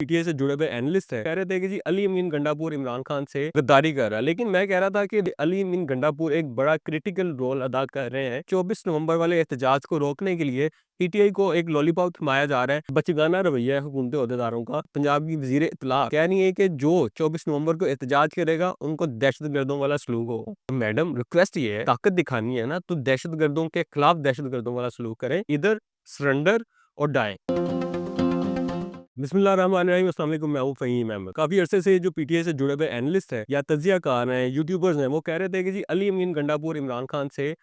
PTI से जुड़े हुए एनालिस्ट है, कह रहे थे कि जी अली अमीन गंडापुर इमरान खान से गद्दारी कर रहा है। लेकिन मैं कह रहा था कि अली अमीन गंडापुर एक बड़ा क्रिटिकल रोल अदा कर रहे हैं। 24 नवंबर वाले एहतजाज को रोकने के लिए पीटीआई को एक लॉलीपॉप थमाया जा रहा है। बचगाना रवैया है हुकूमती ओहदेदारों का। पंजाब की वजीर इत्तला कह रही है कि जो 24 नवंबर को एहतजाज करेगा उनको दहशतगर्दों वाला सलूक हो। मैडम, रिक्वेस्ट ये है, ताकत दिखानी है ना तो दहशतगर्दों के खिलाफ दहशतगर्दों वाला सलूक करें। इधर सरेंडर और डाई। बिस्मिल्लाहिर्रहमानिर्रहीम, अस्सलाम वालेकुम। मैं हूं फ़हीम अहमद। काफ़ी अरसे से जो पीटीआई से जुड़े हुए एनालिस्ट हैं या तज्ज़ियाकार हैं, यूट्यूबर्स हैं, वो कह रहे थे कि जी अली अमीन गंडापुर इमरान खान से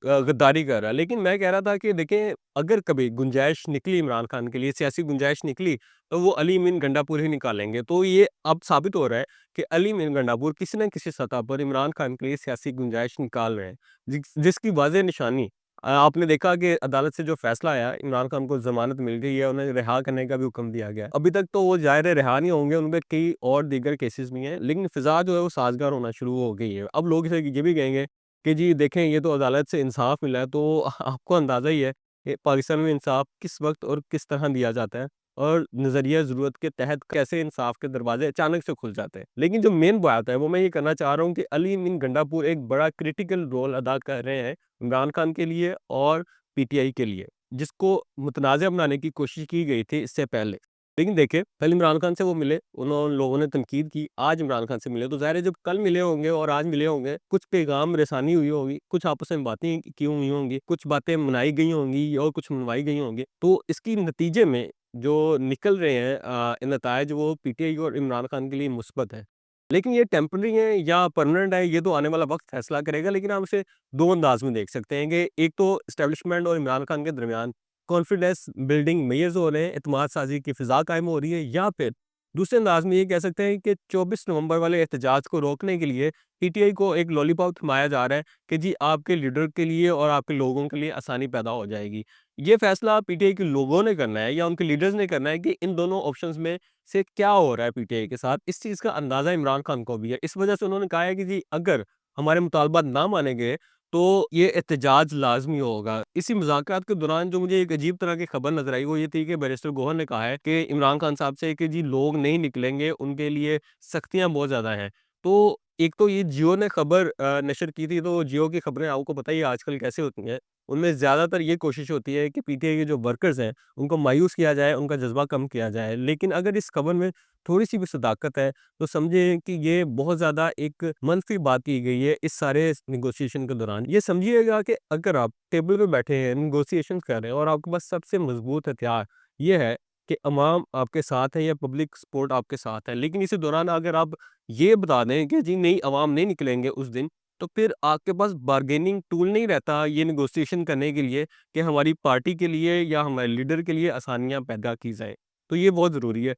गद्दारी कर रहा है। लेकिन मैं कह रहा था कि देखें, अगर कभी गुंजाइश निकली इमरान खान के लिए, सियासी गुंजाइश निकली, तो वो अली अमीन गंडापुर ही निकालेंगे। तो ये अब साबित हो रहा है कि अली अमीन गंडापुर किसी न किसी सतह पर इमरान खान के लिए सियासी गुंजाइश निकाल रहे हैं, जिसकी वाज़ेह निशानी आपने देखा कि अदालत से जो फैसला आया, इमरान खान को ज़मानत मिल गई है, उन्हें रिहा करने का भी हुक्म दिया गया है। अभी तक तो वो ज़ाहिर है रिहा नहीं होंगे, उन पे कई और दीगर केसेस भी हैं, लेकिन फ़िज़ा जो है वो साज़गार होना शुरू हो गई है। अब लोग इसे ये भी कहेंगे कि जी देखें, ये तो अदालत से इंसाफ़ मिला है। तो आपको अंदाज़ा ही है कि पाकिस्तान में इंसाफ़ किस वक़्त और किस तरह दिया जाता है और नज़रिया ज़रूरत के तहत कैसे इंसाफ़ के दरवाज़े अचानक से खुल जाते हैं। लेकिन जो मेन बात है वो मैं ये कहना चाह रहा हूँ कि अली अमीन गंडापुर एक बड़ा क्रिटिकल रोल अदा कर रहे हैं इमरान खान के लिए और पीटीआई के लिए, जिसको मुतनाज़ बनाने की कोशिश की गई थी इससे पहले। लेकिन देखिए, कल इमरान खान से वो मिले, उन्होंने लोगों ने तनकीद की, आज इमरान खान से मिले, तो ज़ाहिर है जब कल मिले होंगे और आज मिले होंगे, कुछ पैगाम रसानी हुई होगी, कुछ आपस में बातें की हुई होंगी, कुछ बातें मनाई गई होंगी और कुछ मनवाई गई होंगी। तो इसकी नतीजे में जो निकल रहे हैं नताइज, वो पीटीआई और इमरान खान के लिए मुस्बत है। लेकिन ये टेम्परेरी है या परमानेंट है, ये तो आने वाला वक्त फैसला करेगा। लेकिन आप इसे दो अंदाज में देख सकते हैं कि एक तो एस्टेब्लिशमेंट और इमरान खान के दरमियान कॉन्फिडेंस बिल्डिंग मेजर्स हो रहे हैं, एतमाद साजी की फिजा कायम हो रही है, या फिर दूसरे अंदाज में ये कह सकते हैं कि 24 नवंबर वाले एहतजाज को रोकने के लिए पीटीआई को एक लॉलीपॉप थमाया जा रहा है कि जी आपके लीडर के लिए और आपके लोगों के लिए आसानी पैदा हो जाएगी। ये फैसला पीटीआई के लोगों ने करना है या उनके लीडर्स ने करना है कि इन दोनों ऑप्शंस में से क्या हो रहा है पीटीआई के साथ। इस चीज़ का अंदाज़ा इमरान खान को भी है। इस वजह से उन्होंने कहा है कि जी अगर हमारे मुतालबात ना माने गए तो ये एहतजाज लाज़मी होगा। इसी मुज़ाकरात के दौरान जो मुझे एक अजीब तरह की खबर नज़र आई, वो ये थी कि बैरिस्टर गोहर ने कहा है कि इमरान खान साहब से कि जी लोग नहीं निकलेंगे, उनके लिए सख्तियाँ बहुत ज़्यादा हैं। तो एक तो ये जियो ने खबर नशर की थी, तो जियो की खबरें आपको पता ही है आजकल कैसे होती हैं। उनमें ज़्यादातर ये कोशिश होती है कि पीटीआई के जो वर्कर्स हैं, उनको मायूस किया जाए, उनका जज़्बा कम किया जाए। लेकिन अगर इस खबर में थोड़ी-सी भी सदाकत है, तो समझिए कि ये बहुत ज़्यादा एक मनफ़ी बात की गई है इस सारे नेगोशिएशन के दौरान। ये समझिएगा कि अगर आप टेबल पे बैठे हैं, नेगोशिएशन कर रहे हैं और आपके पास सबसे मज़बूत हथियार ये है कि अवाम आपके साथ है या पब्लिक सपोर्ट आपके साथ है। लेकिन इसी दौरान अगर आप ये बता दें कि जी नहीं, अवाम नहीं निकलेंगे उस दिन, तो फिर आपके पास बार्गेनिंग टूल नहीं रहता ये नेगोशिएशन करने के लिए कि हमारी पार्टी के लिए या हमारे लीडर के लिए आसानियाँ पैदा की जाएँ। तो ये बहुत ज़रूरी है।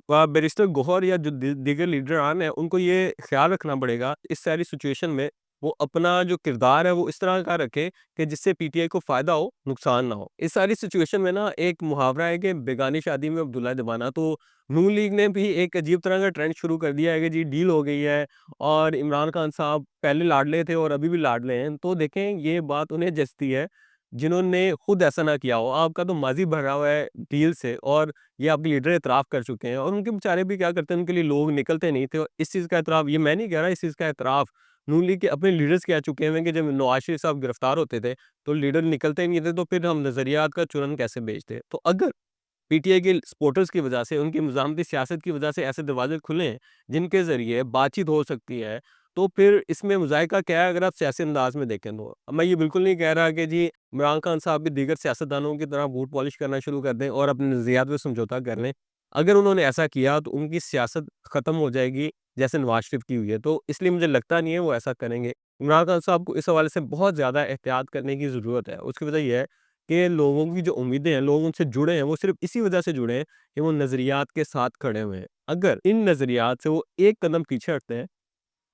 बैरिस्टर गोहर या जो दीगर लीडरान हैं, उनको ये ख़्याल रखना पड़ेगा इस सारी सिचुएशन में, वो अपना जो किरदार है वो इस तरह का रखें कि जिससे पीटीआई को फ़ायदा हो, नुकसान ना हो। इस सारी सिचुएशन में ना एक मुहावरा है कि बेगानी शादी में अब्दुल्ला दीवाना। तो नून लीग ने भी एक अजीब तरह का ट्रेंड शुरू कर दिया है कि जी डील हो गई है और इमरान खान साहब पहले लाडले थे और अभी भी लाडले हैं। तो देखें, ये बात उन्हें जचती है जिन्होंने खुद ऐसा ना किया हो। आपका तो माज़ी भरा हुआ है डील से और ये आपके लीडर एतराफ़ कर चुके हैं और उनके बेचारे भी क्या करते हैं, उनके लिए लोग निकलते नहीं थे। और इस चीज़ का एतराफ़ ये मैं नहीं कह रहा, इस चीज़ का एतराफ़ नून लीग के अपने लीडर्स कह चुके हैं कि जब नवाज़ शरीफ साहब गिरफ्तार होते थे, तो लीडर निकलते नहीं थे, तो फिर हम नज़रियात का चूरन कैसे बेचते? तो अगर पीटीआई के सपोर्टर्स की वजह से, उनकी मज़ामती सियासत की वजह से ऐसे दरवाज़े खुले हैं, जिनके ज़रिए बातचीत हो सकती है, तो फिर इसमें मुज़ायका क्या है अगर आप सियासी अंदाज़ में देखें तो? अब मैं ये बिल्कुल नहीं कह रहा कि जी इमरान खान साहब भी दीगर सियासतदानों की तरह बूट पॉलिश करना शुरू कर दें और अपने नज़रियात पे समझौता कर लें। अगर उन्होंने ऐसा किया तो उनकी सियासत ख़त्म हो जाएगी, जैसे नवाज़ शरीफ की हुई है। तो इसलिए मुझे लगता नहीं है वो ऐसा करेंगे। इमरान खान साहब को इस हवाले से बहुत ज़्यादा एहतियात करने की ज़रूरत है। उसकी वजह ये है कि लोगों की जो उम्मीदें हैं, लोग उनसे जुड़े हैं, वो सिर्फ़ इसी वजह से जुड़े हैं कि वो नज़रियात के साथ खड़े हुए हैं। अगर इन नज़रियात से वो एक कदम पीछे हटते हैं,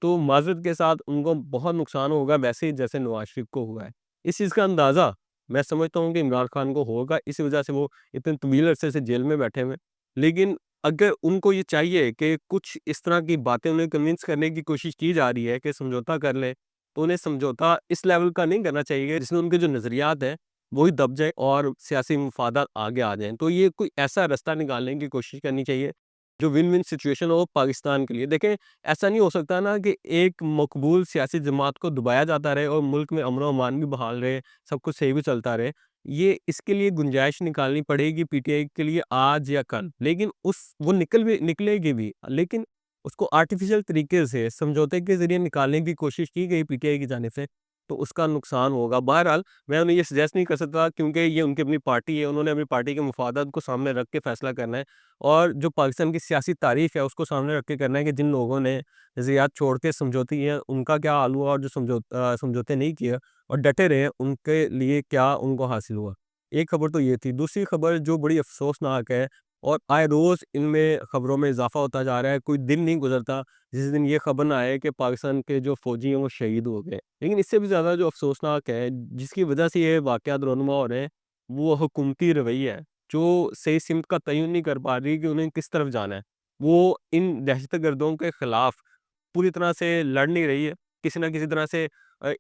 तो माज़रत के साथ उनको बहुत नुकसान होगा, वैसे ही जैसे नवाज़ शरीफ को हुआ है। इस चीज़ का अंदाज़ा मैं समझता हूँ कि इमरान खान को होगा, इसी वजह से वो इतने तवील अरसे से जेल में बैठे हुए हैं। लेकिन अगर उनको ये चाहिए कि कुछ इस तरह की बातें उन्हें कन्विंस करने की कोशिश की जा रही है कि समझौता कर लें, तो उन्हें समझौता इस लेवल का नहीं करना चाहिए जिसमें उनके जो नज़रियात हैं, वो ही दब जाए और सियासी मफादात आगे आ जाएँ। तो ये कोई ऐसा रास्ता निकालने की कोशिश करनी चाहिए जो विन-विन सिचुएशन हो पाकिस्तान के लिए। देखें, ऐसा नहीं हो सकता ना कि एक मकबूल सियासी जमात को दबाया जाता रहे और मुल्क में अमन-ओ-अमान भी बहाल रहे, सब कुछ सही भी चलता रहे। ये इसके लिए गुंजाइश निकालनी पड़ेगी पीटीआई के लिए आज या कल। लेकिन वो निकलेगी भी, लेकिन उसको आर्टिफ़िशियल तरीके से समझौते के ज़रिए निकालने की कोशिश की गई पीटीआई की जानिब से, तो उसका नुकसान होगा। बहरहाल, मैं उन्हें ये सजेस्ट नहीं कर सकता क्योंकि ये उनकी अपनी पार्टी है, उन्होंने अपनी पार्टी के मफादात को सामने रख के फैसला करना है और जो पाकिस्तान की सियासी तारीख है, उसको सामने रख के करना है कि जिन लोगों ने नज़रियात छोड़ के समझौते किए हैं, उनका क्या हाल हुआ और जो समझौते नहीं किए और डटे रहे, उनके लिए क्या उनको हासिल हुआ। एक खबर तो ये थी। दूसरी खबर जो बड़ी अफ़सोसनाक है और आए रोज़ इनमें खबरों में इज़ाफ़ा होता जा रहा है, कोई दिन नहीं गुज़रता जिस दिन ये खबर ना आए कि पाकिस्तान के जो फ़ौजी हैं वो शहीद हो गए। लेकिन इससे भी ज़्यादा जो अफ़सोसनाक है, जिसकी वजह से ये वाक़यात रोनुमा हो रहे हैं, वो हुकूमती रवैया है, जो सही सिमत का तयन नहीं कर पा रही कि उन्हें किस तरफ जाना है। वो इन दहशतगर्दों के खिलाफ पूरी तरह से लड़ नहीं रही है। किसी न किसी तरह से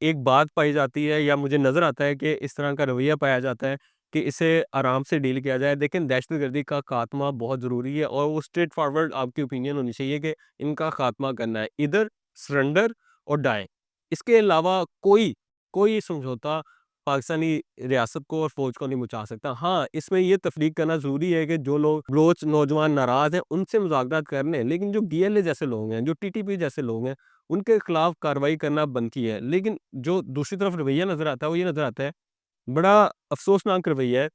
एक बात पाई जाती है या मुझे नज़र आता है कि इस तरह का रवैया पाया जाता है कि इसे आराम से डील किया जाए। लेकिन दहशतगर्दी का खात्मा बहुत ज़रूरी है और वो स्ट्रेट फॉरवर्ड आपकी ओपिनियन होनी चाहिए कि इनका खात्मा करना है। इधर सरेंडर और डाई। इसके अलावा कोई समझौता पाकिस्तानी रियासत को और फ़ौज को नहीं बचा सकता। हाँ, इसमें ये तफ़रीक करना ज़रूरी है कि जो लोग बलोच नौजवान नाराज़ हैं, उनसे मुज़ाकरात कर लें, लेकिन जो बीएलए जैसे लोग हैं, जो टीटीपी जैसे लोग हैं, उनके खिलाफ कार्रवाई करना बनती है। लेकिन जो दूसरी तरफ रवैया नज़र आता है, वो ये नज़र आता है, बड़ा अफ़सोसनाक रवैया है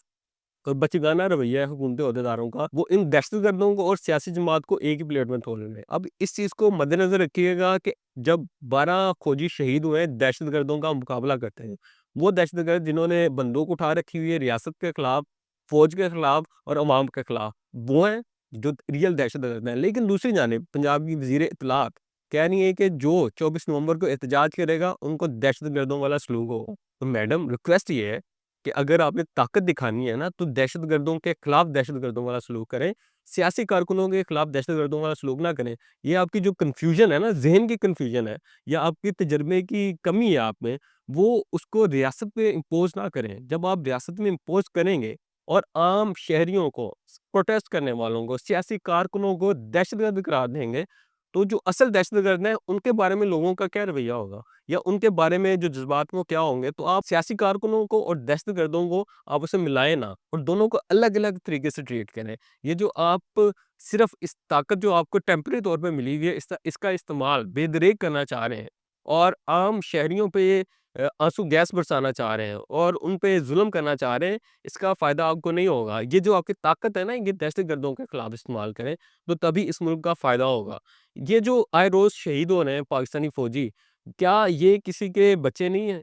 और बचगाना रवैया है हुकूमती ओहदेदारों का, वो इन दहशतगर्दों को और सियासी जमात को एक ही प्लेट में तोल रहे हैं। अब इस चीज़ को मद्देनज़र रखिएगा कि जब 12 फौजी शहीद हुए दहशतगर्दों का मुकाबला करते हैं, वो दहशतगर्द जिन्होंने बंदूक उठा रखी हुई है रियासत के खिलाफ, फ़ौज के खिलाफ और अवाम के खिलाफ, वो हैं जो रियल दहशतगर्द हैं। लेकिन दूसरी जानिब पंजाब की वज़ीर इत्तलात कह रही है कि जो 24 नवंबर को एहतजाज करेगा, उनको दहशतगर्दों वाला सलूक होगा। तो मैडम, रिक्वेस्ट ये है कि अगर आपने ताकत दिखानी है ना, तो दहशतगर्दों के खिलाफ दहशतगर्दों वाला सलूक करें, सियासी कारकुनों के खिलाफ दहशतगर्दों वाला सलूक ना करें। ये आपकी जो कन्फ्यूज़न है ना, ज़हन की कन्फ्यूज़न है या आपके तजर्बे की कमी है आप में, वो उसको रियासत पे इम्पोज़ ना करें। जब आप रियासत में इम्पोज़ करेंगे और आम शहरियों को, प्रोटेस्ट करने वालों को, सियासी कारकुनों को दहशतगर्द करार देंगे, तो जो असल दहशतगर्द हैं, उनके बारे में लोगों का क्या रवैया होगा? या उनके बारे में जो जज़्बात वो क्या होंगे? तो आप सियासी कारकुनों को और दहशतगर्दों को आपस में मिलाएँ ना और दोनों को अलग-अलग तरीके से ट्रीट करें। ये जो आप सिर्फ़ इस ताकत जो आपको टेम्परेरी तौर पे मिली हुई है, इसका इस्तेमाल बेदरेग करना चाह रहे हैं और आम शहरियों पे आँसू गैस बरसाना चाह रहे हैं और उन पे ज़ुल्म करना चाह रहे हैं, इसका फ़ायदा आपको नहीं होगा। ये जो आपकी ताकत है ना, ये दहशतगर्दों के खिलाफ इस्तेमाल करें, तो तभी इस मुल्क का फ़ायदा होगा। ये जो आए रोज़ शहीद हो रहे हैं पाकिस्तानी फ़ौजी, क्या ये किसी के बच्चे नहीं हैं?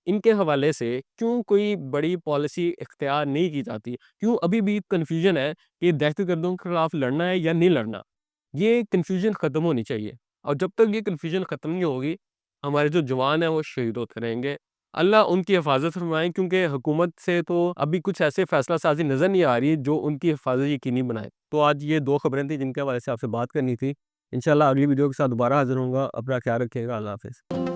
इनके हवाले से क्यों कोई बड़ी पॉलिसी इख्तियार नहीं की जाती? क्यों अभी भी कन्फ्यूज़न है कि दहशतगर्दों के खिलाफ लड़ना है या नहीं लड़ना? ये कन्फ्यूज़न ख़त्म होनी चाहिए और जब तक ये कन्फ्यूज़न ख़त्म नहीं होगी, हमारे जो जवान हैं वो शहीद होते रहेंगे। अल्लाह उनकी हिफ़ाज़त फ़रमाए क्योंकि हुकूमत से तो अभी कुछ ऐसे फ़ैसला साज़ी नज़र नहीं आ रही जो उनकी हिफ़ाज़त यकीनी बनाए। तो आज ये 2 खबरें थी जिनके हवाले से आपसे बात करनी थी। इंशाअल्लाह अगली वीडियो के साथ दोबारा हाज़िर होऊँगा। अपना ख़्याल रखिएगा। अल्लाह हाफ़िज़।